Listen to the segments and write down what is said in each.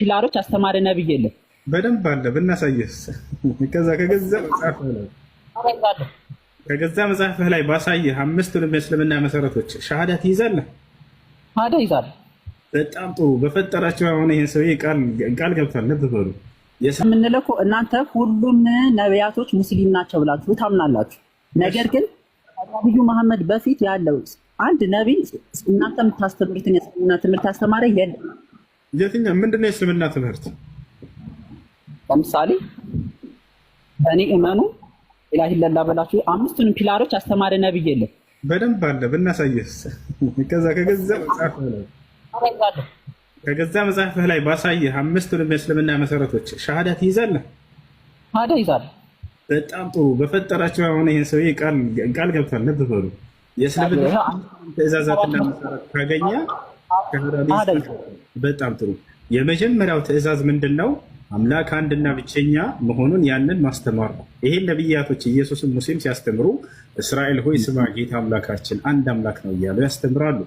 ፒላሮች አስተማሪ ነብይ የለም። በደንብ አለ ብናሳየስ? ከገዛ መጽሐፍህ ላይ ባሳየህ አምስቱንም የእስልምና መሰረቶች ሻሃዳ ትይዛለህ? ሻሃዳ ይዛለህ። በጣም ጥሩ። በፈጠራቸው አሁን ይሄን ሰውዬ ቃል ገብቷል። ልብ በሉ። የምንለው እኮ እናንተ ሁሉም ነቢያቶች ሙስሊም ናቸው ብላችሁ ታምናላችሁ። ነገር ግን ነብዩ መሐመድ በፊት ያለው አንድ ነቢይ እናንተ የምታስተምሩትን የእስልምና ትምህርት አስተማሪ የለም። የትኛው ምንድን ነው የእስልምና ትምህርት? ለምሳሌ እኔ እመኑ ኢላሂ ለላ በላችሁ አምስቱንም ፒላሮች አስተማሪ ነብይ የለም። በደንብ አለ ብናሳየስ? ከገዛ መጽሐፍህ ላይ ባሳየህ አምስቱንም የእስልምና መሰረቶች ሻሃዳ ትይዛለህ? ሻሃዳ ይዛለህ። በጣም ጥሩ። በፈጠራቸው አሁን ይሄን ሰውዬ ቃል ገብቷል። ልብ በሉ። የእስልምና ትእዛዛትና መሰረት ካገኘ በጣም ጥሩ። የመጀመሪያው ትእዛዝ ምንድን ነው? አምላክ አንድና ብቸኛ መሆኑን ያንን ማስተማር ነው። ይሄን ነቢያቶች ኢየሱስን ሙሴም ሲያስተምሩ እስራኤል ሆይ ስማ ጌታ አምላካችን አንድ አምላክ ነው እያሉ ያስተምራሉ።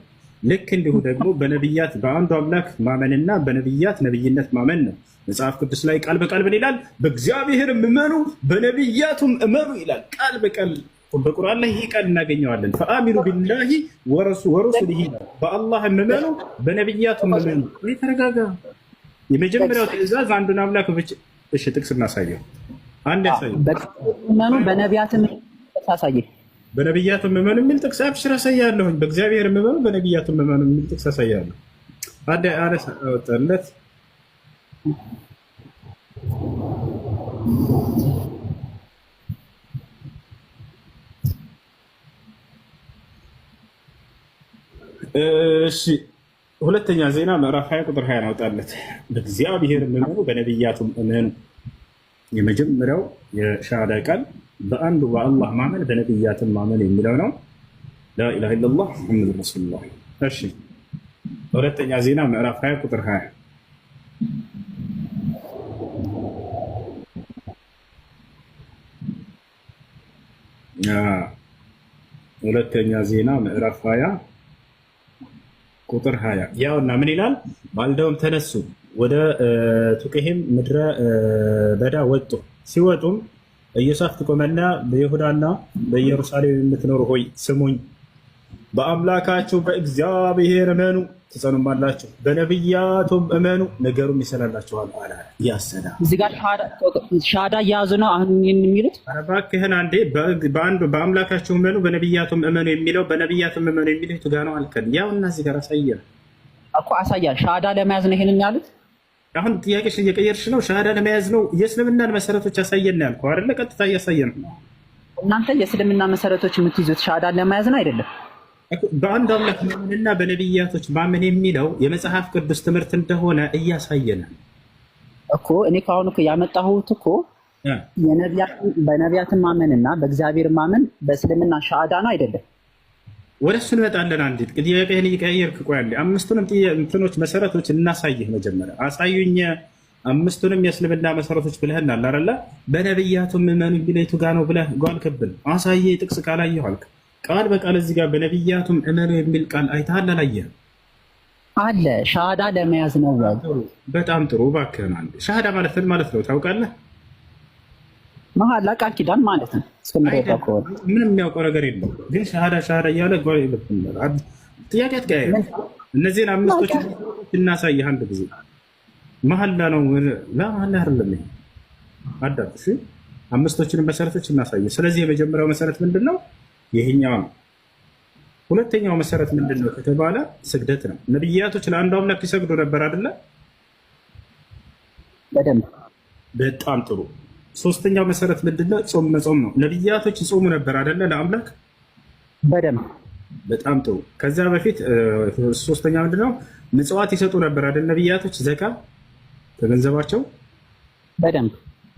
ልክ እንዲሁ ደግሞ በነቢያት በአንዱ አምላክ ማመንና በነቢያት ነቢይነት ማመን ነው። መጽሐፍ ቅዱስ ላይ ቃል በቃል ምን ይላል? በእግዚአብሔርም እመኑ በነቢያቱም እመኑ ይላል። ቃል በቃል በቁርአን ላይ ይህ ቃል እናገኘዋለን። ፈአሚኑ ቢላሂ ወረሱሊሂ በአላህ እመኑ በነቢያቱም እመኑ። ተረጋጋ። የመጀመሪያው ትእዛዝ አንዱን አምላክ ብቻ። እሺ ጥቅስ እናሳየው። አንድ ያሳየው። እመኑ በነቢያትም ታሳየው። በነቢያቱም እመኑ የሚል ጥቅስ አብሽር አሳያለሁኝ። በእግዚአብሔር እመኑ በነቢያቱም እመኑ የሚል ጥቅስ አሳያለሁ። አንድ አነሳ አወጣለት። እሺ ሁለተኛ ዜና ምዕራፍ 20 ቁጥር 20 አወጣለት። በእግዚአብሔር እመኑ በነቢያቱም እመኑ። የመጀመሪያው የሻሃዳ ቃል በአንዱ በአላህ ማመን በነቢያትም ማመን የሚለው ነው። ላኢላሃ ኢለላህ ሙሐመድ ረሱሉላህ። እሺ ሁለተኛ ዜና ምዕራፍ 20 ቁጥር 20 ሁለተኛ ዜና ምዕራፍ 20 ቁጥር 20 ያውና ምን ይላል? ማልደውም ተነሱ ወደ ቱቅሂም ምድረ በዳ ወጡ። ሲወጡም ኢዮሳፍጥ ቆመና በይሁዳና በኢየሩሳሌም የምትኖሩ ሆይ ስሙኝ፣ በአምላካችሁ በእግዚአብሔር እመኑ ትጸኑማላችሁ፣ በነቢያቱም እመኑ ነገሩም ይሰላላችኋል አለ። ያሰላ እዚህ ጋር ሻሃዳ እያያዙ ነው አሁን የሚሉት። እባክህን አንዴ በአንዱ በአምላካችሁ እመኑ በነቢያቱም እመኑ የሚለው በነቢያቱም እመኑ የሚለው የቱ ጋር ነው አልከን? ያው እና እዚህ ጋር አሳየን እኮ አሳያል። ሻሃዳ ለመያዝ ነው ይሄንን ያሉት። አሁን ጥያቄሽ እየቀየርሽ ነው። ሻሃዳ ለመያዝ ነው የእስልምናን መሰረቶች ያሳየን ያልከው አይደለ? ቀጥታ እያሳየን ነው። እናንተ የእስልምና መሰረቶች የምትይዙት ሻሃዳ ለመያዝ ነው አይደለም? በአንድ አምላክ ማመንና በነቢያቶች ማመን የሚለው የመጽሐፍ ቅዱስ ትምህርት እንደሆነ እያሳየናል እኮ። እኔ ከአሁኑ ያመጣሁት እኮ በነቢያትን ማመንና በእግዚአብሔር ማመን በእስልምና ሻሃዳ ነው አይደለም? ወደ እሱ እንመጣለን። አንዲት ጥያቄህን እየቀየርክ ቆይ አንዴ። አምስቱንም እንትኖች መሰረቶች እናሳይህ። መጀመሪያ አሳዩኝ አምስቱንም የእስልምና መሰረቶች ብለህናል አይደለ? በነቢያቱም እመኑ የሚለው የቱ ጋ ነው ብለህ ጓልክብን። አሳየ ጥቅስ ካላየሁ አልክ። ቃል በቃል እዚህ ጋር በነቢያቱም እመኑ የሚል ቃል አይተሃል አላየህም? አለ። ሻሃዳ ለመያዝ ነው። በጣም ጥሩ። እባክህን አንዴ ሻሃዳ ማለት ምን ማለት ነው ታውቃለህ? መሐላ ቃል ኪዳን ማለት ነው። ምንም የሚያውቀው ነገር የለም። ግን ሻሃዳ እያለ ጥያቄ አትቀያየር። እነዚህን አምስቶች እናሳይህ አንድ ጊዜ። መሐላ ነው መሐላ አይደለም ይሄ አዳምጥ። አምስቶችን መሰረቶች እናሳይህ። ስለዚህ የመጀመሪያው መሰረት ምንድን ነው? ይሄኛው ነው። ሁለተኛው መሰረት ምንድን ነው ከተባለ ስግደት ነው። ነቢያቶች ለአንዱ አምላክ ይሰግዱ ነበር አይደለ? በደንብ በጣም ጥሩ። ሶስተኛው መሰረት ምንድነው? ጾም መጾም ነው። ነቢያቶች ይጾሙ ነበር አይደለ? ለአምላክ በደንብ በጣም ጥሩ። ከዛ በፊት ሶስተኛ ምንድነው? ምጽዋት ይሰጡ ነበር አይደል? ነቢያቶች ዘካ ከገንዘባቸው በደንብ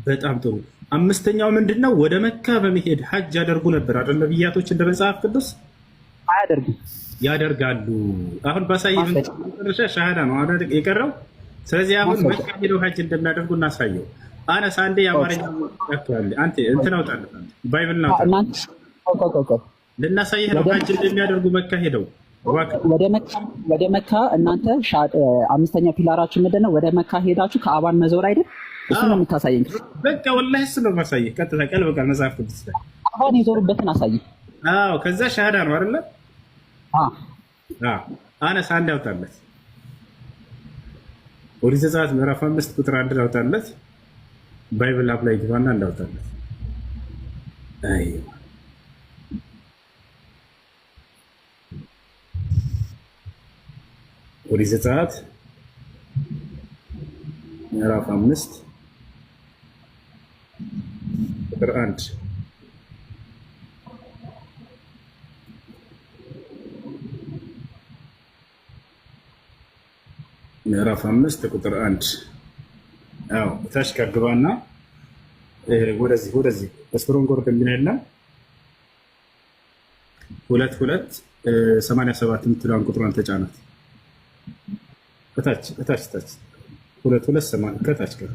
በጣም ጥሩ። አምስተኛው ምንድነው? ወደ መካ በመሄድ ሐጅ ያደርጉ ነበር አይደል? ነቢያቶች እንደ መጽሐፍ ቅዱስ አያደርጉም? ያደርጋሉ። አሁን ባሳይ መጨረሻ ሻሃዳ ነው አይደል የቀረው? ስለዚህ አሁን መካ ሄደው ሐጅ እንደሚያደርጉ እናሳየው። አነስ አንዴ የአማርኛ ያክላል አንተ እንትን አውጣለህ ባይብል ነው ልናሳይህ ነው። ሐጅ እንደሚያደርጉ መካ ሄደው ወደ መካ እናንተ አምስተኛ ፒላራችሁ ምንድን ነው? ወደ መካ ሄዳችሁ ከአባን መዞር አይደል? እሱ ነው የምታሳየኝ። በቃ ወላሂ እሱ ነው የማሳየህ። ቀጥታ ቀል በቃ መጽሐፍ ቅዱስ ላይ አባን የዞሩበትን አሳየኝ። አዎ ከዛ ሻሃዳ ነው አይደለ? አዎ አነስ አንድ ያውጣለት። ኦሪት ዘጸአት ምዕራፍ 5 ቁጥር 1 ያውጣለት። ባይብል አፕ ላይ ግባና እንዳውጣለት። አይ ኦሪት ዘጸአት ምዕራፍ 5 ቁጥር 1 ምዕራፍ 5 ቁጥር 1 አዎ ታች ከግባና ወደዚህ ስፕሮንጎርድ የሚልና 2287 የምትለውን ቁጥሯን ተጫናት። እታች 2280 ከታች ጋር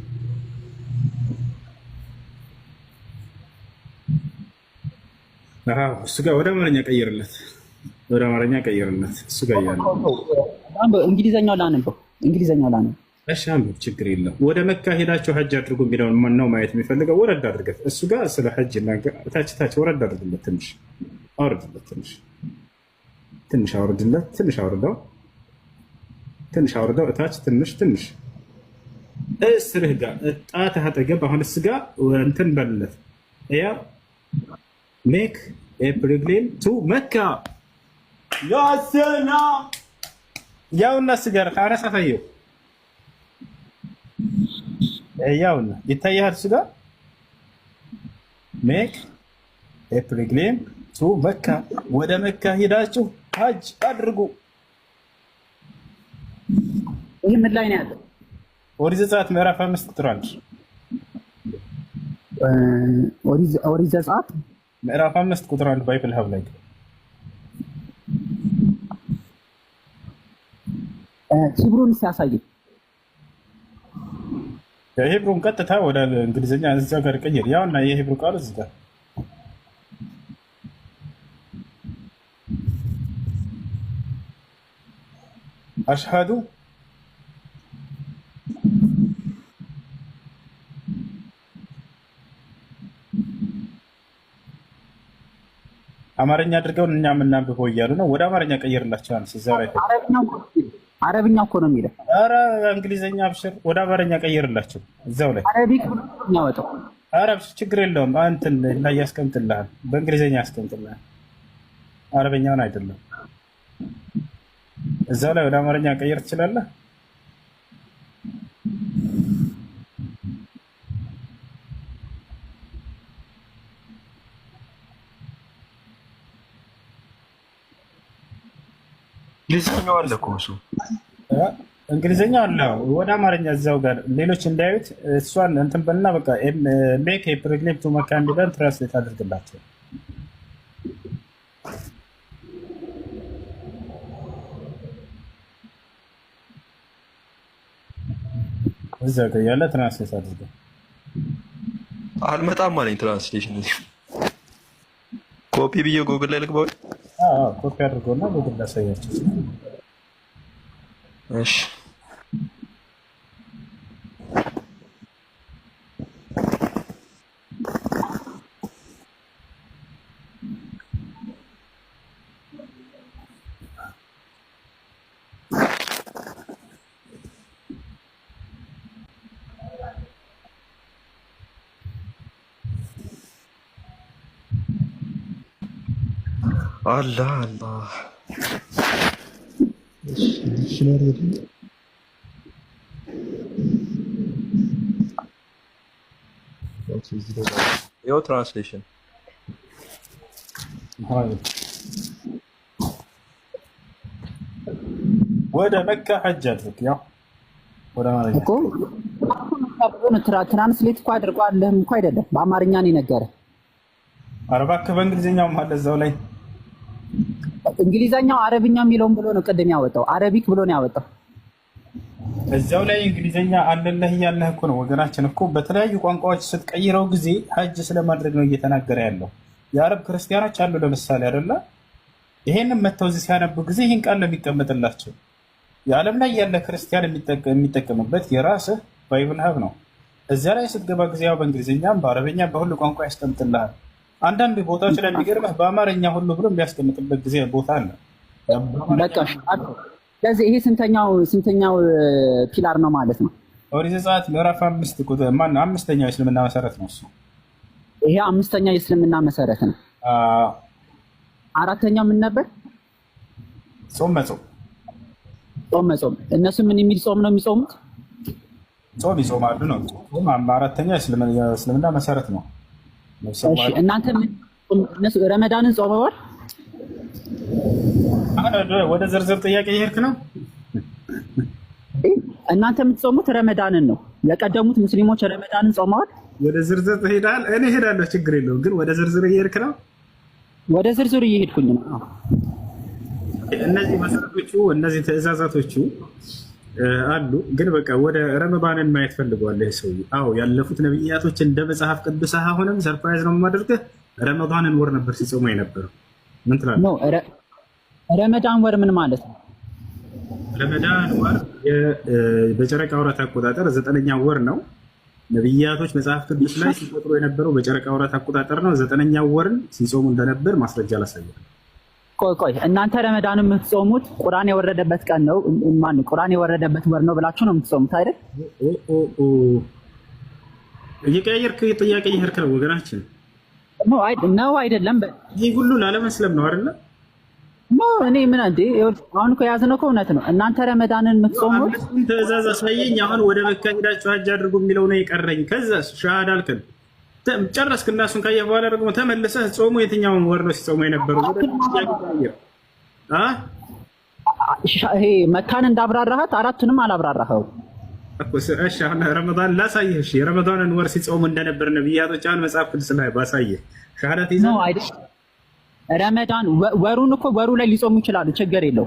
እሱ ጋር ወደ አማርኛ ቀይርለት። እሱ ጋር ያለው እንግሊዘኛው ላንበው። እሺ አንብብ፣ ችግር የለም። ወደ መካ ሄዳችሁ ሐጅ አድርጉ የሚለውን ነው ማየት የሚፈልገው። ወረድ አድርገት እሱ ጋር ስለ ሐጅ ታች ወረድ አድርግለት። ትንሽ አውርድለት። ትንሽ አውርደው እታች ትንሽ እስርህ ጋር ጣትህ አጠገብ አሁን እሱ ጋር እንትን በልለት። ያ ሜክ ኤ ፒልግሪም ቱ መካ ያሰና ያውና እሱ ጋር ታነሳፈየው ያውና ይታያል። እሱ ጋር ሜክ ኤ ፒልግሪም ቱ መካ ወደ መካ ሄዳችሁ ሐጅ አድርጉ። ይህ ምን ላይ ነው ያለው? ኦሪት ዘጸአት ምዕራፍ 5 ቁጥር 1 ኦሪት ዘጸአት ምዕራፍ 5 ቁጥር 1 ባይብል ሀብ ላይ ሂብሩን ሲያሳይ የሂብሩን ቀጥታ ወደ እንግሊዝኛ እዛ ጋር ቀይር። ያውና የሂብሩ ቃል እዚህ ጋር አሽሃዱ አማርኛ አድርገው እኛ የምናንብበው እያሉ ነው። ወደ አማርኛ ቀይርላቸው። አንስ እዛው ላይ አረብኛ እኮ ነው የሚለው። ኧረ እንግሊዝኛ አብሽር፣ ወደ አማርኛ ቀይርላቸው እዛው ላይ። አረቢክ ብሎ የሚያወጣው አረብ ችግር የለውም። አንተን ላይ ያስቀምጥልሃል፣ በእንግሊዝኛ ያስቀምጥልሃል። አረበኛውን አይደለም። እዛው ላይ ወደ አማርኛ ቀይር ትችላለህ። እንግሊዝኛው አለ እኮ እሱ እንግሊዝኛው አለ። ወደ አማርኛ እዛው ጋር ሌሎች እንዳዩት እሷን እንትን በልና በቃ ሜክ ኤ ፒልግሪም ቱ መካ እንዲለን ትራንስሌት አድርግላቸው። እዛ ጋር ያለ ትራንስሌት አድርገው። አልመጣም አለኝ ትራንስሌሽን። ኮፒ ብዬ ጉግል ላይ ልግባው። ኮፒ አድርጎና ጉግል ላሳያቸው። እሺ አላህ አላህ ይኸው ትራንስሌሽን ወደ መካ ሐጅ አድርግ። ያው ወደ ማለት እኮ ትራንስሌት እኮ አድርጓለህም እኮ አይደለም፣ በአማርኛ ነው የነገረህ። ኧረ እባክህ በእንግሊዝኛውም አለ እዛው ላይ። እንግሊዘኛው አረብኛ የሚለውን ብሎ ነው ቅድም ያወጣው። አረቢክ ብሎ ነው ያወጣው። እዛው ላይ እንግሊዝኛ አለልህ እያለህ እኮ ነው ወገናችን። እኮ በተለያዩ ቋንቋዎች ስትቀይረው ጊዜ ሐጅ ስለማድረግ ነው እየተናገረ ያለው። የአረብ ክርስቲያኖች አሉ ለምሳሌ አይደለ? ይሄንን መተው እዚህ ሲያነቡ ጊዜ ይህን ቃል ነው የሚቀመጥላቸው። የዓለም ላይ ያለ ክርስቲያን የሚጠቀምበት የራስህ ባይብል ሀብ ነው። እዚያ ላይ ስትገባ ጊዜ ያው በእንግሊዝኛም በአረበኛም በሁሉ ቋንቋ ያስቀምጥልሃል። አንዳንድ ቦታዎች ላይ የሚገርምህ በአማርኛ ሁሉ ብሎ የሚያስቀምጥበት ጊዜ ቦታ አለ። በቃ ስለዚህ ይሄ ስንተኛው ፒላር ነው ማለት ነው? ኦሪት ዘጸአት ምዕራፍ 5 ቁጥር ማነው? አምስተኛው የእስልምና መሰረት ነው እሱ። ይሄ አምስተኛው የእስልምና መሰረት ነው። አራተኛው ምን ነበር? ጾም መጾም። ጾም መጾም። እነሱ ምን የሚል ጾም ነው የሚጾሙት? ጾም ይጾማሉ ነው። ጾም አራተኛው የእስልምና መሰረት ነው። እሺ እናንተ እነሱ ረመዳንን ጾመዋል? ወደ ዝርዝር ጥያቄ እየሄድክ ነው። እናንተ የምትጾሙት ረመዳንን ነው። የቀደሙት ሙስሊሞች ረመዳንን ጾመዋል? ወደ ዝርዝር ትሄዳለህ። እኔ እሄዳለሁ፣ ችግር የለውም። ግን ወደ ዝርዝር እየሄድክ ነው። ወደ ዝርዝር እየሄድኩኝ ነው። እነዚህ መሰረቶቹ እነዚህ ትእዛዛቶቹ አሉ። ግን በቃ ወደ ረመዳንን ማየት ፈልገዋል ይሄ ሰውዬ። አዎ ያለፉት ነብያቶች እንደ መጽሐፍ ቅዱስ አሁንም ሰርፕራይዝ ነው የማደርግህ፣ ረመዳንን ወር ነበር ሲጾሙ የነበረው። ምን ትላለህ? ረመዳን ወር ምን ማለት ነው? ረመዳን ወር በጨረቃ ወራት አቆጣጠር 9ኛ ወር ነው። ነብያቶች መጽሐፍ ቅዱስ ላይ ሲቆጥሩ የነበረው በጨረቃ ወራት አቆጣጠር ነው። 9ኛ ወርን ሲጾሙ እንደነበር ማስረጃ ላሳየህ። ቆይ እናንተ ረመዳን የምትጾሙት ቁርአን የወረደበት ቀን ነው። ማን ቁርአን የወረደበት ወር ነው ብላችሁ ነው የምትጾሙት አይደል? እየቀያየርክ ጥያቄ እየሄድክ ነው ወገናችን። ነው አይደለም? ይህ ሁሉ ላለመስለም ነው አይደለ? እኔ ምን እንዴ አሁን እኮ የያዝነው እኮ እውነት ነው። እናንተ ረመዳንን የምትጾሙት ትእዛዝ አሳየኝ። አሁን ወደ መካ ሄዳችሁ ሀጅ አድርጉ የሚለው ነው የቀረኝ። ከዛ ሻሃዳ አልክን ጨረስክ እና እሱን ካየህ በኋላ ደግሞ ተመልሰህ ጾሙ የትኛውን ወር ነው ሲጾሙ የነበረው? ይሄ መካን እንዳብራራሃት አራቱንም አላብራራኸው እኮ። እሺ አሁን ረመዳን ላሳየህ። እሺ የረመዳንን ወር ሲጾሙ እንደነበር ነብያቶች አሁን መጽሐፍ ቅዱስ ላይ ባሳየህ ሻሃዳ ትይዛለህ ነው አይደል? ረመዳን ወሩን እኮ ወሩ ላይ ሊጾሙ ይችላሉ፣ ችግር የለው።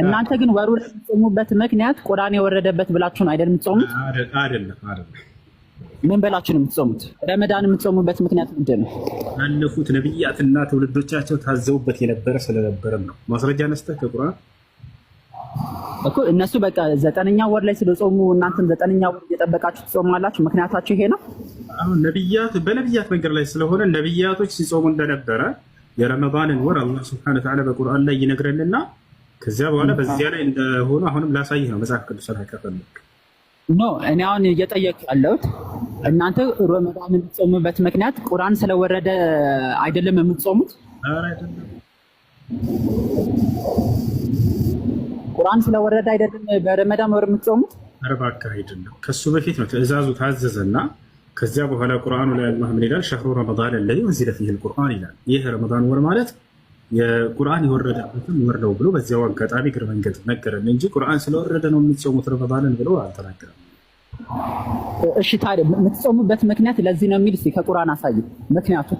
እናንተ ግን ወሩ ላይ የምትጾሙበት ምክንያት ቁርአን የወረደበት ብላችሁ ነው አይደል የምትጾሙት? አይደለም። ምን ብላችሁ ነው የምትጾሙት? ረመዳን የምትጾሙበት ምክንያት ምንድን ነው? ያለፉት ነብያትና ትውልዶቻቸው ታዘውበት የነበረ ስለነበረም ነው። ማስረጃ ነስተህ ከቁርአን እኮ እነሱ በቃ 9ኛ ወር ላይ ስለጾሙ እናንተም 9ኛ ወር እየጠበቃችሁ ትጾማላችሁ። ምክንያታችሁ ይሄ ነው። አሁን በነብያት መንገድ ላይ ስለሆነ ነብያቶች ሲጾሙ እንደነበረ የረመዳንን ወር አላህ ሱብሓነሁ ወተዓላ በቁርአን ላይ ይነግረንና ከዚያ በኋላ በዚያ ላይ እንደሆነ አሁንም ላሳይህ ነው መጽሐፍ ቅዱስ ላይ ከፈለክ። እኔ አሁን እየጠየቅኩ ያለሁት እናንተ ረመዳን የምትጾሙበት ምክንያት ቁርአን ስለወረደ አይደለም የምትጾሙት? ቁርአን ስለወረደ አይደለም በረመዳን ወር የምትጾሙት? ኧረ እባክህ አይደለም። ከሱ በፊት ነው ትእዛዙ ታዘዘና ከዚያ በኋላ ቁርአኑ ላይ አላህ ምን ይላል? ሸህሩ ረመዳን አለዚ ወንዚለ ፊህ አልቁርአን ይላል። ይህ ረመዳን ወር ማለት የቁርአን የወረደበትን ወር ነው ብሎ በዚያው አጋጣሚ እግረ መንገድ ነገረን እንጂ ቁርአን ስለወረደ ነው የምትጾሙት ረመዳንን ብሎ አልተናገረም። እሺ ታዲያ የምትጾሙበት ምክንያት ለዚህ ነው የሚል እስኪ ከቁርአን አሳይ ምክንያቱ።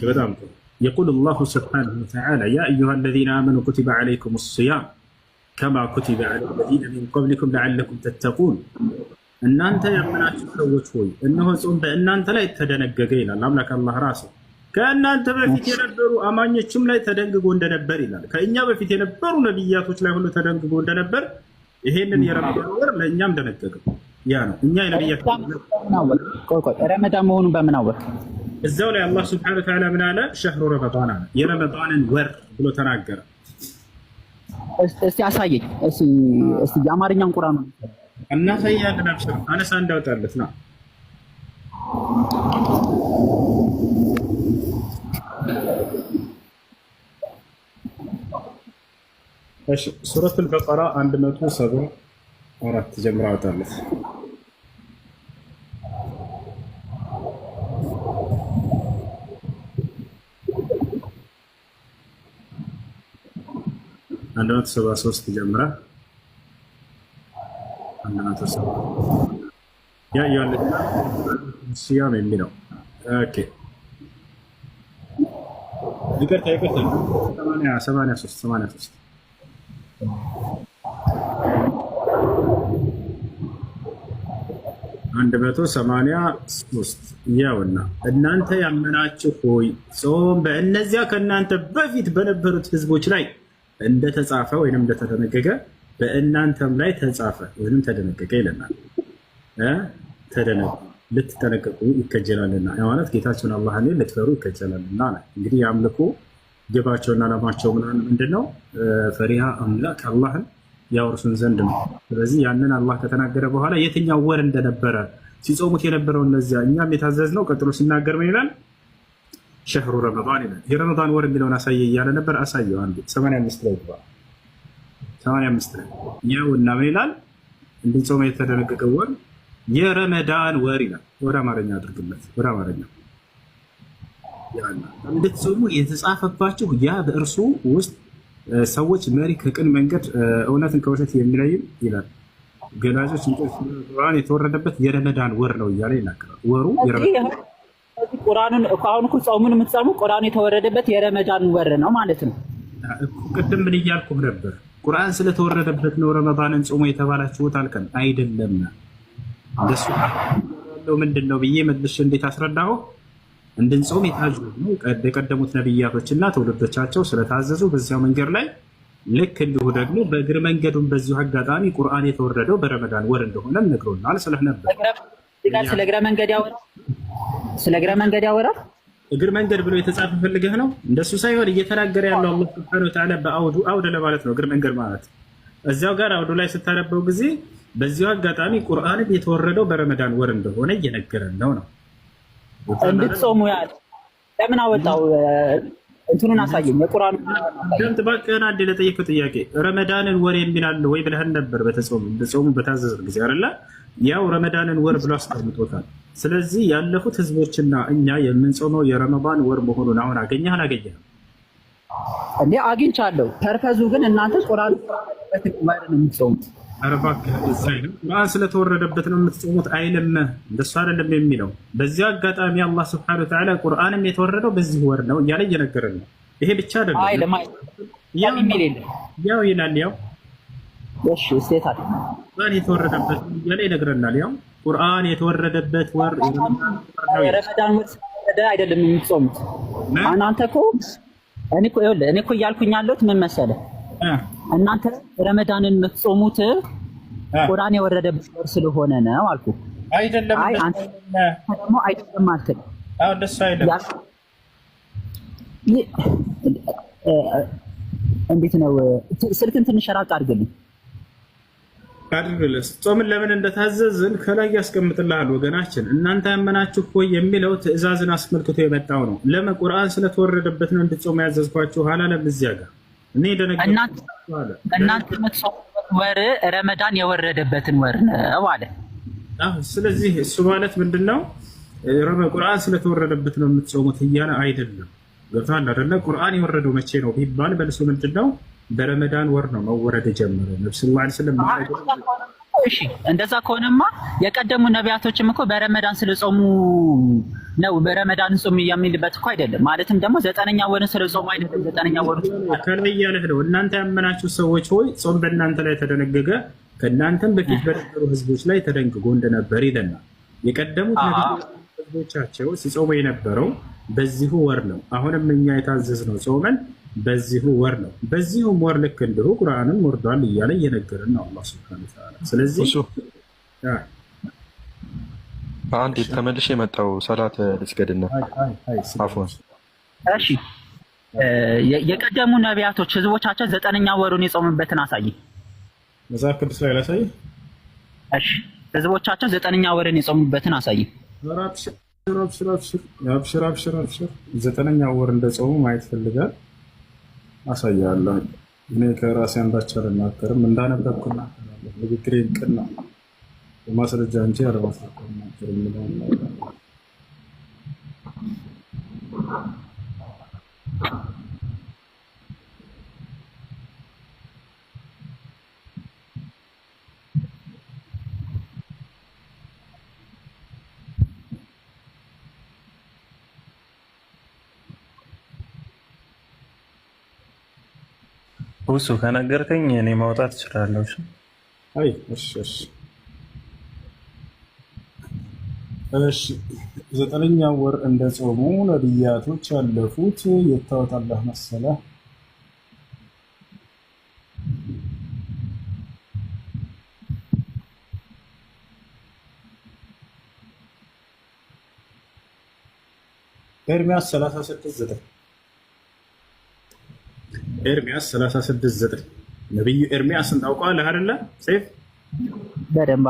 በጣም ጥሩ። يقول الله سبحانه وتعالى يا أيها الذين آمنوا كتب عليكم الصيام كما كتب على الذين من قبلكم لعلكم تتقون እናንተ ያመናችሁ ሰዎች ሆይ እነሆ ጾም በእናንተ ላይ ተደነገገ ይላል አምላክ አላህ ራሱ። ከእናንተ በፊት የነበሩ አማኞችም ላይ ተደንግጎ እንደነበር ይላል። ከእኛ በፊት የነበሩ ነብያቶች ላይ ሁሉ ተደንግጎ እንደነበር ይሄንን የረመዳን ወር ለእኛም ደነገገው። ያ ነው እኛ የነብያት ረመዳን መሆኑን በምን አወቅ? እዛው ላይ አላህ ሱብሓነሁ ወተዓላ ምን አለ? ሸህሩ ረመዳን አለ፣ የረመዳንን ወር ብሎ ተናገረ። እስቲ አሳየኝ። እስቲ የአማርኛውን ቁርአን እናሳያለን። አብሽር አነሳ እንዳውጣለት ነው። እሺ ሱረቱል በቀራ 174 ጀምራ አውጣለት። አንድ 173 ጀምራ ያ ያለ ሲያም የሚለው ኦኬ ይቅርታ 83 83 183 ያውና እናንተ ያመናችሁ ሆይ ጾም በእነዚያ ከእናንተ በፊት በነበሩት ህዝቦች ላይ እንደተጻፈ ወይም እንደተደነገገ በእናንተም ላይ ተጻፈ ወይም ተደነገገ ይለናል። ልትጠነቀቁ ይከጀላልና ማለት ጌታቸውን አላህን ልትፈሩ ይከጀላልና። እንግዲህ የአምልኮ ግባቸውና ዓላማቸው ምንድነው? ፈሪሃ አምላክ አላህን ያወርሱን ዘንድ ነው። ስለዚህ ያንን አላህ ከተናገረ በኋላ የትኛው ወር እንደነበረ ሲጾሙት የነበረው እነዚያ እኛም የታዘዝነው ቀጥሎ ሲናገር ምን ይላል? ሸህሩ ረመዳን ይላል። የረመዳን ወር የሚለውን አሳየ እያለ ነበር። አሳየው አንዱ 85 ላይ ይባል 85 ላይ ያውና ምን ይላል? እንድንጾም የተደነገገው ወር የረመዳን ወር ይላል። ወደ አማርኛ አድርግለት። ወደ አማርኛ እንድትጾሙ የተጻፈባችሁ ያ በእርሱ ውስጥ ሰዎች መሪ ከቅን መንገድ እውነትን ከውሸት የሚለይ ይላል። ገላጮች ቁርአን የተወረደበት የረመዳን ወር ነው እያለ ይናገራል። ወሩ ቁርአኑን አሁን እኮ ጾሙን የምትጾሙ ቁርአን የተወረደበት የረመዳን ወር ነው ማለት ነው። ቅድም ምን እያልኩህ ነበር? ቁርአን ስለተወረደበት ነው ረመዳንን ጾሙ የተባላችሁት አልከን። አይደለም እንደሱ ያለው ምንድን ነው ብዬ መልሼ እንዴት አስረዳሁ? እንድንጾም የታዘዙ የቀደሙት ነቢያቶችና ትውልዶቻቸው ስለታዘዙ በዚያው መንገድ ላይ ልክ እንዲሁ ደግሞ በእግር መንገዱን በዚሁ አጋጣሚ ቁርአን የተወረደው በረመዳን ወር እንደሆነም ነግሮናል። ስለነበር ስለ እግረ መንገድ ያወራል። እግር መንገድ ብሎ የተጻፈ ፈልገህ ነው? እንደሱ ሳይሆን እየተናገረ ያለው አላህ ሱብሓነሁ ወተዓላ በአውድ ለማለት ነው። እግር መንገድ ማለት እዚያው ጋር አውዱ ላይ ስታነበው ጊዜ በዚሁ አጋጣሚ ቁርአን የተወረደው በረመዳን ወር እንደሆነ እየነገረን ነው። እንድትጾሙ ያለ ለምን አወጣው? እንትኑን አሳየኝ። የቁርአን ደምት ባከና እንደ ለጠየቀው ጥያቄ ረመዳንን ወር የሚላል ወይ ብለህን ነበር። በተጾሙ በታዘዘ ጊዜ አይደለ? ያው ረመዳንን ወር ብሎ አስቀምጦታል። ስለዚህ ያለፉት ህዝቦችና እኛ የምንጾመው የረመዳን ወር መሆኑን አሁን አገኘህ አላገኘህም? እንዴ አግኝቻለሁ። ፐርፐዙ ግን እናንተ ቁርአን ወር ነው የምትጾሙት። ኧረ እባክህ ቁርአን ስለተወረደበት ነው የምትጾሙት አይልም። እንደሱ አይደለም የሚለው። በዚህ አጋጣሚ አላህ ሱብሓነሁ ወተዓላ ቁርአንም የተወረደው በዚህ ወር ነው እያለ እየነገረን ነው። ይሄ ብቻ አይደለም ያው ይላል። ያው እሺ ስቴታል ቁርአን የተወረደበት እያለ ይነግረናል። ያው ቁርአን የተወረደበት ወር የረመዳን ወር አይደለም የምትጾሙት እናንተ እኮ። እኔ እኮ እያልኩኝ ያለሁት ምን መሰለህ? እናንተ ረመዳንን የምትጾሙት ቁርአን የወረደበት ወር ስለሆነ ነው አልኩ። አይደለም አንተ ደግሞ አይደለም አልከኝ። አዎ እንደሱ አይደለም። እንዴት ነው? ስልክን ትንሽ ራቅ አድርግልኝ። አድርግልህ ጾምን ለምን እንደታዘዝን ከላይ ያስቀምጥልሃል። ወገናችን እናንተ ያመናችሁ ሆይ የሚለው ትዕዛዝን አስመልክቶ የመጣው ነው። ለምን ቁርአን ስለተወረደበት ነው እንድትጾሙ ያዘዝኳችሁ አላለም? እዚያ ጋር እኔ እናንተ የምትጾሙበት ወር ረመዳን የወረደበትን ወር ነው አለ። ስለዚህ እሱ ማለት ምንድን ነው? ቁርአን ስለተወረደበት ነው የምትጾሙት እያለ አይደለም። ገብቶሃል አይደለ? ቁርአን የወረደው መቼ ነው ቢባል መልሱ ምንድን ነው? በረመዳን ወር ነው መወረድ የጀመረው። ነብዩ ሰለላሁ ዐለይሂ ወሰለም እሺ እንደዛ ከሆነማ የቀደሙ ነቢያቶችም እኮ በረመዳን ስለጾሙ ነው በረመዳን ጾም የሚልበት እኮ አይደለም። ማለትም ደግሞ 9ኛ ወርን ስለጾሙ አይደለም። 9ኛ ወርን ከላይ ያለህ ነው። እናንተ ያመናችሁ ሰዎች ሆይ ጾም በእናንተ ላይ ተደነገገ፣ ከእናንተም በፊት በነበሩ ህዝቦች ላይ ተደንግጎ እንደነበር ይለናል። የቀደሙት ህዝቦቻቸው ሲጾሙ የነበረው በዚሁ ወር ነው። አሁንም እኛ የታዘዝነው ጾመን በዚሁ ወር ነው። በዚሁም ወር ልክ እንዲሁ ቁርአንም ወርዷል እያለ እየነገረን ነው አላህ ሱብሓነሁ ወተዓላ። ስለዚህ አንድ ተመልሼ የመጣው ሰላት ልስገድና አፎን። እሺ የቀደሙ ነቢያቶች ህዝቦቻቸው 9ኛ ወሩን የጾሙበትን አሳይ። መጽሐፍ ቅዱስ ላይ ላሳይ። እሺ ህዝቦቻቸው 9ኛ ወርን የጾሙበትን አሳይ። አብሽር 9ኛ ወር እንደጾሙ ማየት ፈልጋል። አሳያለሁ። እኔ ከራሴ አንዳች አልናገርም። እንዳነበብኩ እናገራለሁ። ንግግሬን ቅን ነው በማስረጃ እንጂ አለማስረጃ እናገር። እሱ ከነገርከኝ እኔ ማውጣት እችላለሁ። አይ እሺ እሺ 9ኛው ወር እንደ ጾሙ ነቢያቶች ያለፉት የታወጣላህ መሰለ። ኤርሚያስ 36:9 ኤርሚያስ 36:9 ነቢዩ ኤርሚያስን ታውቀዋለህ አይደለ? ሰይፍ በደንብ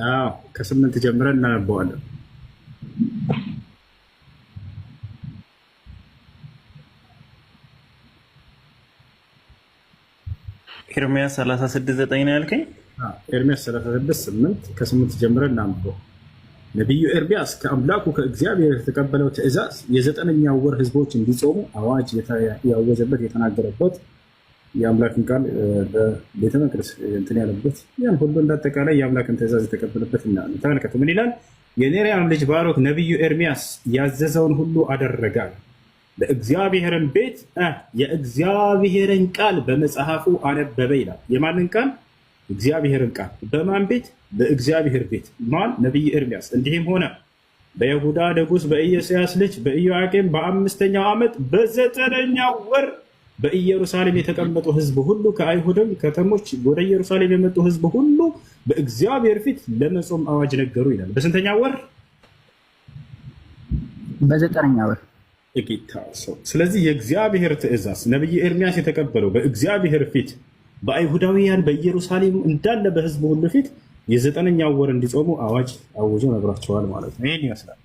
አዎ፣ ከ8 ጀምረን እናነበዋለን። ኤርሚያስ 36:9 ነው ያልከኝ? ኤርሚያስ 36:8 ከ8 ጀምረን እናነበው። ነቢዩ ኤርሚያስ ከአምላኩ ከእግዚአብሔር የተቀበለው ትእዛዝ የ9ኛው ወር ህዝቦች እንዲጾሙ አዋጅ ያወጀበት የተናገረበት የአምላክን ቃል በቤተ መቅደስ እንትን ያለበት ያን ሁሉ እንዳጠቃላይ የአምላክን ትእዛዝ የተቀበለበት እናያለን። ተመልከቱ ምን ይላል? የኔርያም ልጅ ባሮክ ነቢዩ ኤርሚያስ ያዘዘውን ሁሉ አደረጋል። ለእግዚአብሔርን ቤት የእግዚአብሔርን ቃል በመጽሐፉ አነበበ ይላል። የማንን ቃል? እግዚአብሔርን ቃል። በማን ቤት? በእግዚአብሔር ቤት። ማን? ነቢይ ኤርሚያስ። እንዲህም ሆነ በይሁዳ ንጉሥ በኢዮስያስ ልጅ በኢዮአቄም በ5ኛው ዓመት በ9ኛው ወር በኢየሩሳሌም የተቀመጡ ህዝብ ሁሉ ከአይሁድም ከተሞች ወደ ኢየሩሳሌም የመጡ ህዝብ ሁሉ በእግዚአብሔር ፊት ለመጾም አዋጅ ነገሩ ይላል። በስንተኛው ወር? በ9ኛው ወር። ስለዚህ የእግዚአብሔር ትእዛዝ ነቢይ ኤርሚያስ የተቀበለው በእግዚአብሔር ፊት በአይሁዳውያን በኢየሩሳሌም እንዳለ በህዝብ ሁሉ ፊት የ9ኛው ወር እንዲጾሙ አዋጅ አውጆ ነግሯቸዋል ማለት ነው። ይህን ይመስላል።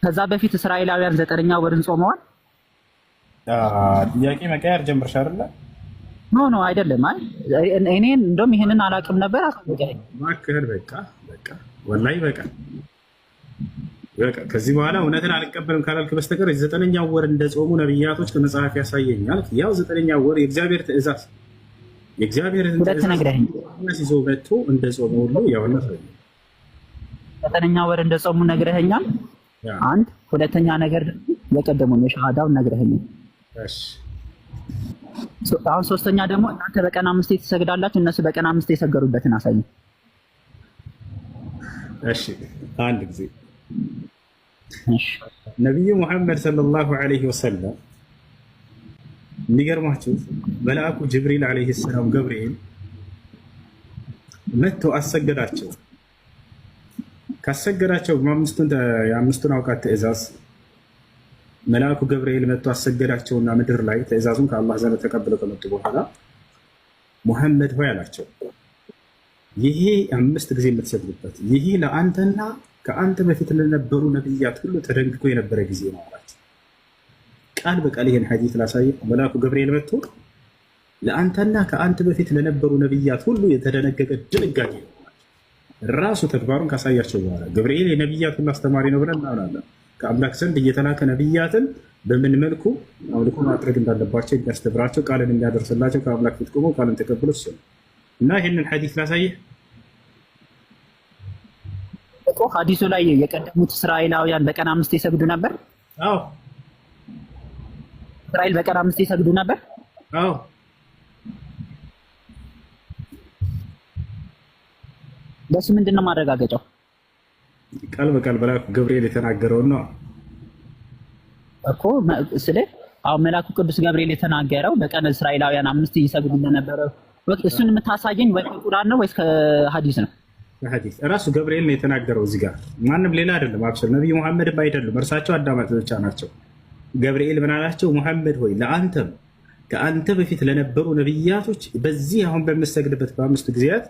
ከዛ በፊት እስራኤላውያን 9ኛው ወርን ጾመዋል። ጥያቄ መቀየር ጀምርሽ አይደለ? ኖ አይደለም። እኔ እንደውም ይህንን አላውቅም ነበር። አስገኝ ማከር በቃ ወላሂ በቃ ከዚህ በኋላ እውነትን አልቀበልም ካላልክ በስተቀር የ9ኛው ወር እንደጾሙ ነቢያቶች ከመጽሐፍ ያሳየኛል። ያው 9ኛው ወር የእግዚአብሔር ትእዛዝ የእግዚአብሔርን ትእዛዝ ይዞ መጥቶ እንደጾሙ ሁሉ ያው ነው። 9ኛው ወር እንደጾሙ ነግረኸኛል። አንድ ሁለተኛ ነገር የቀደሙን የሻሃዳውን ነግረኸኛል። አሁን ሶስተኛ ደግሞ እናንተ በቀን 5 ትሰግዳላችሁ፣ እነሱ በቀን 5 የሰገዱበትን አሳዩ። እሺ አንድ ጊዜ ነቢዩ ሙሐመድ ሰለላሁ ዐለይሂ ወሰለም የሚገርማችሁ መልአኩ ጅብሪል ዐለይሂ ሰላም ገብርኤል መጥቶ አሰገዳቸው። ካሰገዳቸው የአምስቱን አውቃት ትእዛዝ መልአኩ ገብርኤል መጥቶ አሰገዳቸውና ምድር ላይ ትእዛዙን ከአላህ ዘንድ ተቀብለው ከመጡ በኋላ ሙሐመድ ሆይ አላቸው፣ ይሄ 5 ጊዜ የምትሰግዱበት ይሄ ለአንተና ከአንተ በፊት ለነበሩ ነቢያት ሁሉ ተደንግጎ የነበረ ጊዜ ነው አላቸው። ቃል በቃል ይሄን ሐዲስ ላሳይ። መልአኩ ገብርኤል መጥቶ ለአንተና ከአንተ በፊት ለነበሩ ነቢያት ሁሉ የተደነገገ ድንጋጌ ነው ራሱ ተግባሩን ካሳያቸው በኋላ ገብርኤል የነቢያት ሁሉ አስተማሪ ነው ብለን እናምናለን። ከአምላክ ዘንድ እየተላከ ነቢያትን በምን መልኩ አምልኮ ማድረግ እንዳለባቸው የሚያስተምራቸው ቃልን የሚያደርስላቸው ከአምላክ ፊት ቆሞ ቃልን ተቀብሎ እሱ ነው። እና ይህንን ሐዲስ ላሳይህ እኮ ሐዲሱ ላይ የቀደሙት እስራኤላውያን በቀን 5 ይሰግዱ ነበር። አዎ እስራኤል በቀን 5 ይሰግዱ ነበር። አዎ በሱ ምንድን ነው ማረጋገጫው? ቃል በቃል መልአኩ ገብርኤል የተናገረውን ነው እኮ ስለ አሁን መልአኩ ቅዱስ ገብርኤል የተናገረው በቀን እስራኤላውያን 5 ይሰግዱ እንደነበረ እሱን የምታሳየኝ ወይ ከቁርአን ነው ወይስ ከሐዲስ ነው? ከሐዲስ ራሱ ገብርኤል ነው የተናገረው። እዚህ ጋር ማንም ሌላ አይደለም። አብሽር ነብዩ መሐመድም አይደሉም፣ እርሳቸው አዳማጭ ብቻ ናቸው። ገብርኤል ምን አላቸው? መሐመድ ሆይ ለአንተም ከአንተ በፊት ለነበሩ ነብያቶች በዚህ አሁን በምሰግድበት በ5 ጊዜያት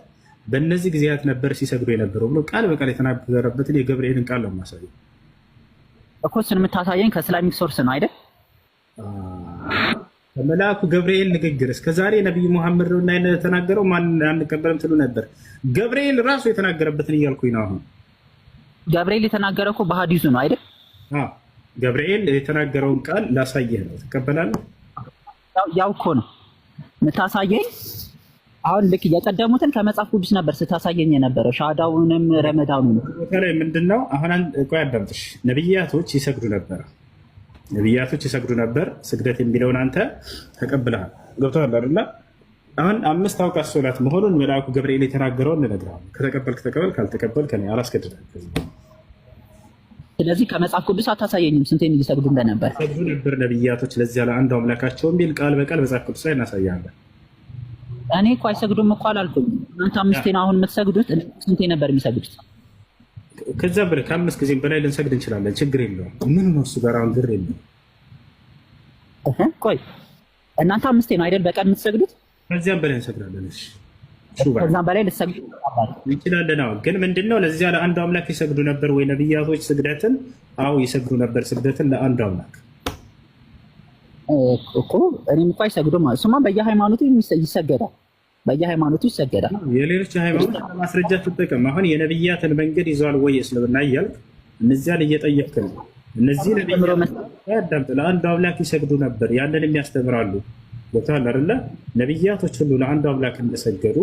በእነዚህ ጊዜያት ነበር ሲሰግዱ የነበረው ብሎ ቃል በቃል የተናገረበትን የገብርኤልን ቃል ነው የማሳየው እኮ። እሱን የምታሳየኝ ከእስላሚክ ሶርስ ነው አይደል? ከመልአኩ ገብርኤል ንግግር እስከዛሬ ነቢዩ መሐመድ ነው እና የተናገረው ማን አንቀበልም ትሉ ነበር። ገብርኤል ራሱ የተናገረበትን እያልኩኝ ነው። አሁን ገብርኤል የተናገረው እኮ በሐዲሱ ነው አይደል? ገብርኤል የተናገረውን ቃል ላሳየህ ነው። ትቀበላለህ? ያው እኮ ነው የምታሳየኝ። አሁን ልክ የቀደሙትን ከመጽሐፍ ቅዱስ ነበር ስታሳየኝ የነበረው ሻዳውንም ረመዳኑንም። በተለይ ምንድነው አሁን ቆይ አዳምጥሽ። ነብያቶች ይሰግዱ ነበር። ነብያቶች ይሰግዱ ነበር። ስግደት የሚለውን አንተ ተቀብለሃል። ገብቶሃል አይደል? አሁን 5 አውቃት ሶላት መሆኑን መልአኩ ገብርኤል የተናገረውን እንነግርሃለን። ከተቀበልክ ተቀበል፣ ካልተቀበልክ እኔ አላስገድድም። ስለዚህ ከመጽሐፍ ቅዱስ አታሳየኝም ስንቴ እንዲሰግዱ እንደነበር። ሰግዱ ነበር ነብያቶች ለዚያ ለአንዱ አምላካቸው የሚል ቃል በቃል መጽሐፍ ቅዱስ ላይ እናሳያለን። እኔ እኮ አይሰግዱም እኮ አላልኩም። እናንተ አምስቴ ነው አሁን የምትሰግዱት፣ ስንቴ ነበር የሚሰግዱት? ከዛ በላይ ከ5 ጊዜም በላይ ልንሰግድ እንችላለን። ችግር የለውም። ምን ነው እሱ ጋር አሁን ግር የለም። ቆይ እናንተ አምስቴ ነው አይደል በቀን የምትሰግዱት? ከዚያም በላይ እንሰግዳለን። እሺ ከዛም በላይ ልትሰግዱ እንችላለን። አሁን ግን ምንድነው ለዚያ ለአንዱ አምላክ ይሰግዱ ነበር ወይ ነብያቶች ስግደትን? አዎ ይሰግዱ ነበር ስግደትን ለአንዱ አምላክ እኮ። እኔም እኮ አይሰግዱም። እሱማ በየሃይማኖቱ ይሰገዳል፣ በየሃይማኖቱ ይሰገዳል። የሌሎች ሃይማኖት ማስረጃ ትጠቀም። አሁን የነብያትን መንገድ ይዟል ወይ እስልምና እያልክ እነዚያን እየጠየቅክ ነው። እነዚህ ነብያት ለአንዱ አምላክ ይሰግዱ ነበር፣ ያንንም ያስተምራሉ። ቦታል አይደለ? ነብያቶች ሁሉ ለአንዱ አምላክ እንደሰገዱ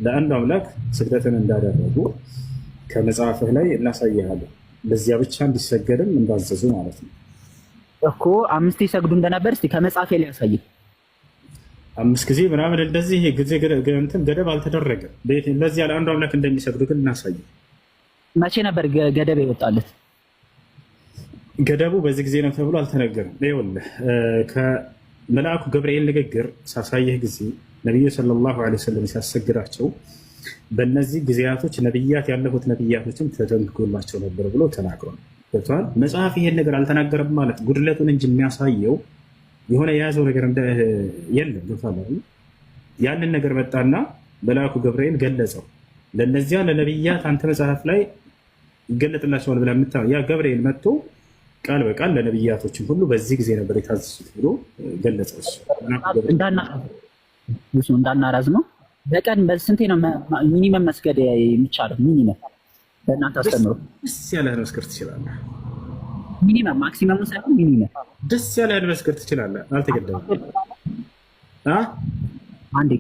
ለአንዱ አምላክ ስግደትን እንዳደረጉ ከመጽሐፍህ ላይ እናሳያለን። ለዚያ ብቻ እንዲሰገድም እንዳዘዙ ማለት ነው እኮ። 5 ይሰግዱ እንደነበር እስቲ ከመጽሐፍ ላይ ያሳይ። 5 ጊዜ ምናምን እንደዚህ ጊዜ እንትን ገደብ አልተደረገም። ለዚያ ለአንዱ አምላክ እንደሚሰግዱ ግን እናሳይ። መቼ ነበር ገደብ ይወጣለት? ገደቡ በዚህ ጊዜ ነው ተብሎ አልተነገረም። ይኸውልህ ከመልአኩ ገብርኤል ንግግር ሳሳየህ ጊዜ ነቢዩ ሰለላሁ ዐለይሂ ወሰለም ሲያሰግዳቸው በእነዚህ ጊዜያቶች ነቢያት ያለፉት ነቢያቶችም ተደንግጎላቸው ነበር ብሎ ተናግሯል። ገብቶሃል? መጽሐፍ ይሄን ነገር አልተናገረም ማለት ጉድለቱን እንጂ የሚያሳየው የሆነ የያዘው ነገር የለም። ገብቶሃል? ያንን ነገር መጣና መልአኩ ገብርኤል ገለጸው። ለእነዚያ ለነቢያት አንተ መጽሐፍ ላይ ይገለጥላቸዋል ብለህ ያ ገብርኤል መጥቶ ቃል በቃል ለነቢያቶችም ሁሉ በዚህ ጊዜ ነበር የታዘዙት ብሎ ገለጸው። እንዳናራዝመው በቀን በስንቴ ነው ሚኒመም መስገድ የሚቻለው? ሚኒመም በእናንተ አስተምሮ ደስ ያለህን መስገድ ትችላለህ። ሚኒመም ማክሲመም ሳይሆን ሚኒመም ደስ ያለህን መስገድ ትችላለህ። አልተገደበም። አንዴ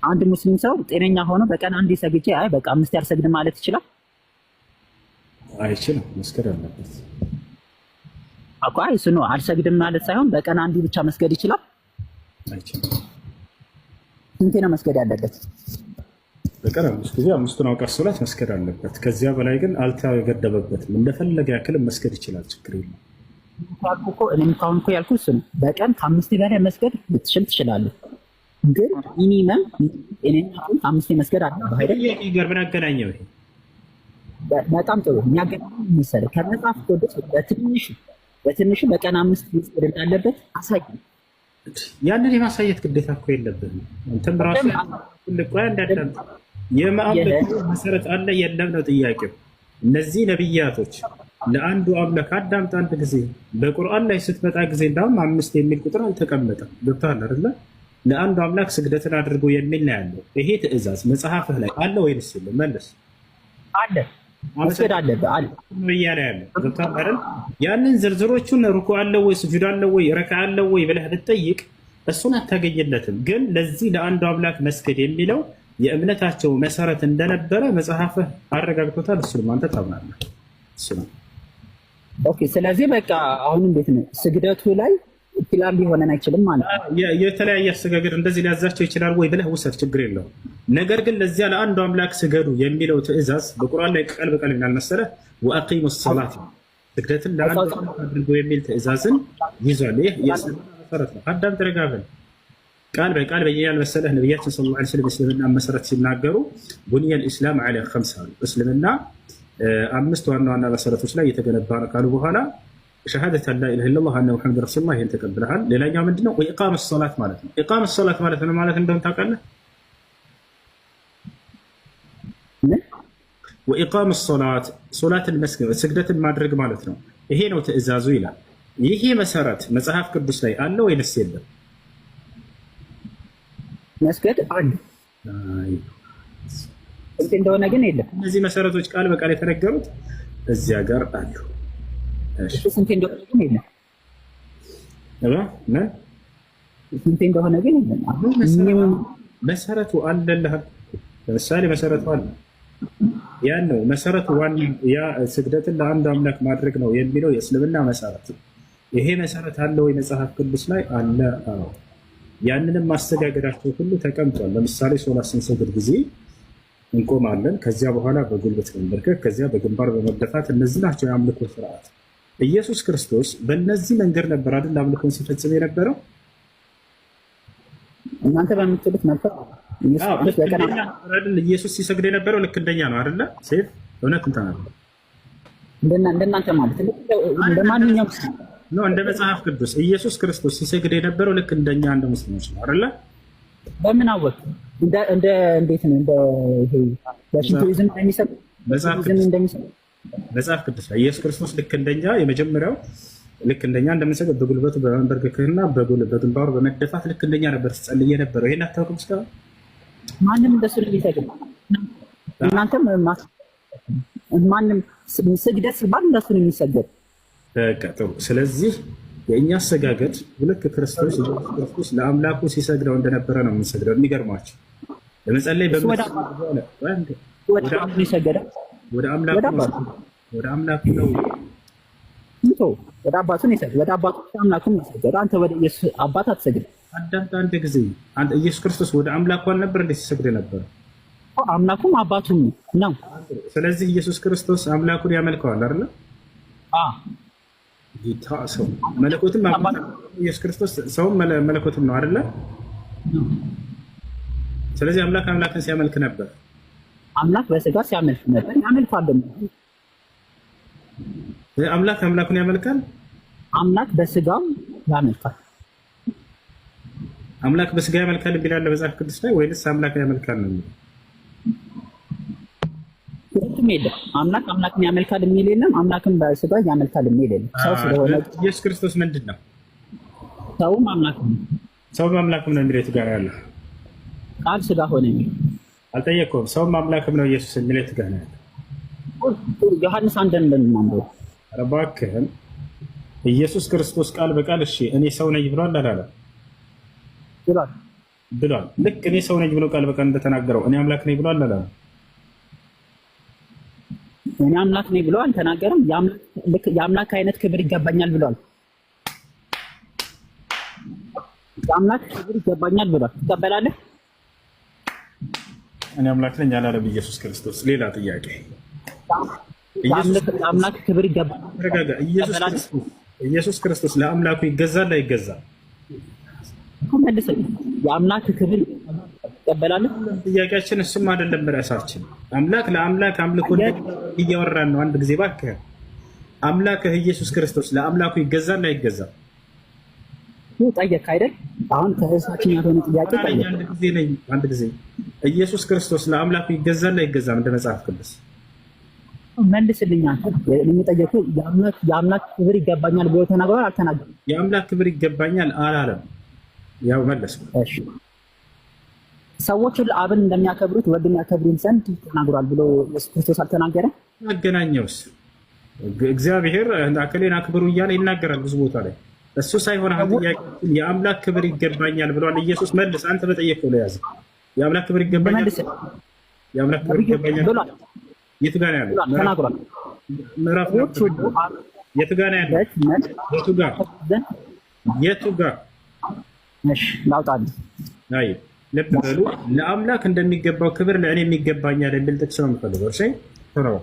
አንድ ሙስሊም ሰው ጤነኛ ሆኖ በቀን አንዴ ሰግጄ አይ በቃ 5 ያልሰግድም ማለት ይችላል? አይችልም። መስገድ አለበት እኮ። አይ እሱ ነው አልሰግድም ማለት ሳይሆን በቀን አንዴ ብቻ መስገድ ይችላል? አይችልም። ስንቴ ነው መስገድ ያለበት? በቀን 5 ጊዜ 5ቱን አውቃት ሶላት መስገድ አለበት። ከዚያ በላይ ግን አልተገደበበትም። እንደፈለገ ያክልም መስገድ ይችላል። ችግር የለም እኮ። እኔም ካሁን እኮ ያልኩት እሱ ነው። በቀን ከ5 በላይ መስገድ ልትችል ትችላለህ፣ ግን ሚኒመም እኔን 5 መስገድ አለብህ አይደል? ይገር ምን አገናኘው ይሄ? በጣም ጥሩ የሚያገናኘው መሰለህ ከመጽሐፍ ቅዱስ በትንሹ በቀን 5 መስገድ እንዳለበት አሳይ። ያንን የማሳየት ግዴታ እኮ የለብህም። አንተም ራስህ ትልቅ እንዳዳምጥ የማምለክ መሰረት አለ የለም ነው ጥያቄው። እነዚህ ነብያቶች ለአንዱ አምላክ አዳምጥ አንድ ጊዜ በቁርአን ላይ ስትመጣ ጊዜ እንዳውም 5 የሚል ቁጥር አልተቀመጠም። ገብቶሃል አይደለ? ለአንዱ አምላክ ስግደትን አድርጎ የሚል ነው ያለው። ይሄ ትእዛዝ መጽሐፍህ ላይ አለ ወይስ የለም? መልስ። አለ። መስገድ አለብህ አለ እያለ ያለው ገብቶሃል አይደል? ያንን ዝርዝሮቹን ሩኩ አለው ወይ ስጁድ አለው ወይ ረካ አለው ወይ ብለህ ብትጠይቅ እሱን አታገኝለትም። ግን ለዚህ ለአንዱ አምላክ መስገድ የሚለው የእምነታቸው መሰረት እንደነበረ መጽሐፍህ አረጋግጦታል። እሱንም አንተ ታምናለህ። እሱ ነው። ኦኬ። ስለዚህ በቃ አሁን እንዴት ነው ስግደቱ ላይ ፕላን ሊሆነን አይችልም ማለት ነው። የተለያየ አሰጋገድ እንደዚህ ሊያዛቸው ይችላል ወይ ብለህ ውሰድ፣ ችግር የለውም። ነገር ግን ለዚያ ለአንዱ አምላክ ስገዱ የሚለው ትእዛዝ በቁርአን ላይ ቃል በቃል ይላል መሰለህ። ወአቂሙ ሰላት ስግደትን ለአንዱ አምላክ አድርጎ የሚል ትእዛዝን ይዟል። ይህ የእስልምና መሰረት ነው። አዳም ተረጋጋል። ቃል በቃል በየያል መሰለህ ነቢያችን ሰለላሁ ዐለይሂ ወሰለም እስልምና መሰረት ሲናገሩ ቡንየል ኢስላም ዐላ 5 አሉ። እስልምና 5 ዋና ዋና መሰረቶች ላይ የተገነባ ነው ካሉ በኋላ ሸሃደት ላ ኢላሃ ኢለላህ አነ ሙሐመድ ረሱሉላህ ይሄን ተቀብለሃል። ሌላኛው ምንድነው? ኢቃመ ሶላት ማለት ነው። ኢቃመ ሶላት ማለት ነው ማለት እንደውም ታውቃለህ? ወኢቃመ ሶላት ሶላትን መስገድ ስግደትን ማድረግ ማለት ነው። ይሄ ነው ትእዛዙ ይላል። ይሄ መሰረት መጽሐፍ ቅዱስ ላይ አለ ወይስ የለም? መስገድ አለ እንደሆነ ግን የለም። እነዚህ መሰረቶች ቃል በቃል የተነገሩት እዚያ ጋር አሉ። ስንቴ እንደሆነ ግን የለም። ስንቴ እንደሆነ ግን የለም። መሰረቱ አለልህ። ለምሳሌ መሰረቱ አለ። ያን ነው መሰረቱ። ያ ስግደትን ለአንድ አምላክ ማድረግ ነው የሚለው የእስልምና መሰረት። ይሄ መሰረት አለ ወይ መጽሐፍ ቅዱስ ላይ አለ? ያንንም ማስተጋገዳቸው ሁሉ ተቀምጧል። ለምሳሌ ሶላት ስንሰግድ ጊዜ እንቆማለን። ከዚያ በኋላ በጉልበት መንበርከክ፣ ከዚያ በግንባር በመደፋት። እነዚህ ናቸው የአምልኮ ስርዓት። ኢየሱስ ክርስቶስ በእነዚህ መንገድ ነበር አይደል አምልኮን ሲፈጽም የነበረው። እናንተ በምትሉት ነበር ኢየሱስ ሲሰግድ የነበረው ልክ እንደኛ ነው አይደለ? ሴፍ እውነት እንትን አለ እንደናንተ ማለት እንደማንኛውም ነው። እንደ መጽሐፍ ቅዱስ ኢየሱስ ክርስቶስ ሲሰግድ የነበረው ልክ እንደኛ እንደ ሙስሊሞች ነው አይደለ? በምን አወቅ? እንዴት ነው? እንደ ይሄ በሽንቶይዝም እንደሚሰግድ መጽሐፍ ቅዱስ ላይ ኢየሱስ ክርስቶስ ልክ እንደኛ የመጀመሪያው ልክ እንደኛ እንደምንሰግድ በጉልበቱ በመንበርከክና በግንባሩ በመደፋት ልክ እንደኛ ነበር ሲጸልይ የነበረው። ይሄን አታውቅም? እስካሁን ማንም እንደሱ ነው የሚሰግድ። እናንተም ማንም ስግደት ሲባል እንደሱ ነው የሚሰገድ። በቃ ጥሩ። ስለዚህ የእኛ አሰጋገድ ልክ ክርስቶስ ለአምላኩ ሲሰግደው እንደነበረ ነው የምንሰግደው። የሚገርማቸው ለመጸለይ ወደ አምላኩ ነው ወደ አባቱ ነው የሰገደው። ወደ አባቱ አምላኩ ነው የሰገደው። አንተ ወደ ኢየሱስ አባት አትሰግድም። አዳምጥ አንድ ጊዜ። ኢየሱስ ክርስቶስ ወደ አምላኩ አልነበር እንዴ ሲሰግድ ነበር? አምላኩም አባቱም ነው። ስለዚህ ኢየሱስ ክርስቶስ አምላኩን ያመልከዋል አይደል? ጌታ ሰው መለኮትም ኢየሱስ ክርስቶስ ሰውም መለኮትም ነው አይደለ? ስለዚህ አምላክ አምላክን ሲያመልክ ነበር። አምላክ በስጋ ሲያመልክ ነበር። ያመልካል ደግሞ አምላክ አምላኩን ያመልካል። አምላክ በስጋም ያመልካል። አምላክ በስጋ ያመልካል ይላል መጽሐፍ ቅዱስ ላይ ወይንስ አምላክ ያመልካል ነው የሚለው? ሁለቱም የለም። አምላክ አምላክን ያመልካል የሚል የለም። አምላክን በስጋ ያመልካል የሚል የለም። ሰው ስለሆነ ኢየሱስ ክርስቶስ ምንድን ነው? ሰውም አምላክም ነው። ሰውም አምላክም ነው የሚለው የት ጋር ያለ ቃል ስጋ ሆነ የሚል አልጠየቅኩም። ሰውም አምላክም ነው ኢየሱስ የሚለው የት ጋር ነው ያለ? ዮሐንስ አንድ እንደምናምነው እባክህን ኢየሱስ ክርስቶስ ቃል በቃል እሺ እኔ ሰው ነኝ ብሏል አላለም? ብሏል። ልክ እኔ ሰው ነኝ ብሎ ቃል በቃል እንደተናገረው እኔ አምላክ ነኝ ብሏል አላለም? እኔ አምላክ ነኝ ብሎ አልተናገረም። የአምላክ አይነት ክብር ይገባኛል ብሏል። የአምላክ ክብር ይገባኛል ብሏል። ትቀበላለህ? እኔ አምላክ ነኝ አላለም ኢየሱስ ክርስቶስ። ሌላ ጥያቄ። የአምላክ ክብር ይገባኛል። ኢየሱስ ክርስቶስ ለአምላኩ ይገዛል አይገዛም? የአምላክ ክብር ትቀበላለህ? ጥያቄያችን እሱም አይደለም። ራሳችን አምላክ ለአምላክ አምልኮ እያወራን ነው። አንድ ጊዜ እባክህ አምላክህ ኢየሱስ ክርስቶስ ለአምላኩ ይገዛል አይገዛም? ጠየቅ አይደል? አሁን ከህሳችን ያልሆነ ጥያቄ ጠየቅ። አንድ ጊዜ ኢየሱስ ክርስቶስ ለአምላኩ ይገዛል አይገዛም? እንደ መጽሐፍ ቅዱስ መልስልኝ። የሚጠየቀው የአምላክ ክብር ይገባኛል ብሎ ተናግሯል አልተናገረም? የአምላክ ክብር ይገባኛል አላለም። ያው መለስኩ። እሺ ሰዎች አብን እንደሚያከብሩት ወልድን ያከብሩን ዘንድ ተናግሯል ብሎ ኢየሱስ ክርስቶስ አልተናገረም? አገናኘውስ? እግዚአብሔር አከሌን አክብሩ እያለ ይናገራል ብዙ ቦታ ላይ። እሱ ሳይሆን የአምላክ ክብር ይገባኛል ብሏል ኢየሱስ። መልስ አንተ በጠየቀው ላይ ያዝ። የአምላክ ክብር ይገባኛል የአምላክ ክብር ይገባኛል የት ጋር ያለው? ተናግሯል። ምዕራፍ የት ጋር ያለው? የቱ ጋር? እሺ ላውጣልህ። አይ ልብ በሉ። ለአምላክ እንደሚገባው ክብር ለእኔ የሚገባኛል የሚል ጥቅስ ነው የምፈልገው። እሺ ተራው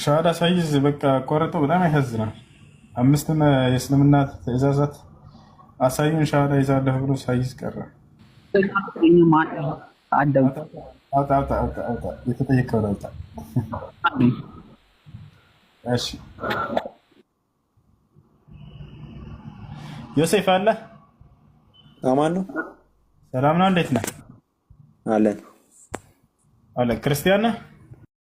ሻሃዳ ሳይዝ በቃ ቆረጠው። በጣም ያሳዝናል። አምስቱን የእስልምና ትእዛዛት አሳዩን ሻሃዳ ይዛለህ ብሎ ሳይዝ ቀረ። የተጠየቀው ለውጣ። እሺ ዮሴፍ አለ? አማን ነው። ሰላም ነው። እንዴት ነህ? አለን አለ። ክርስቲያን ነህ?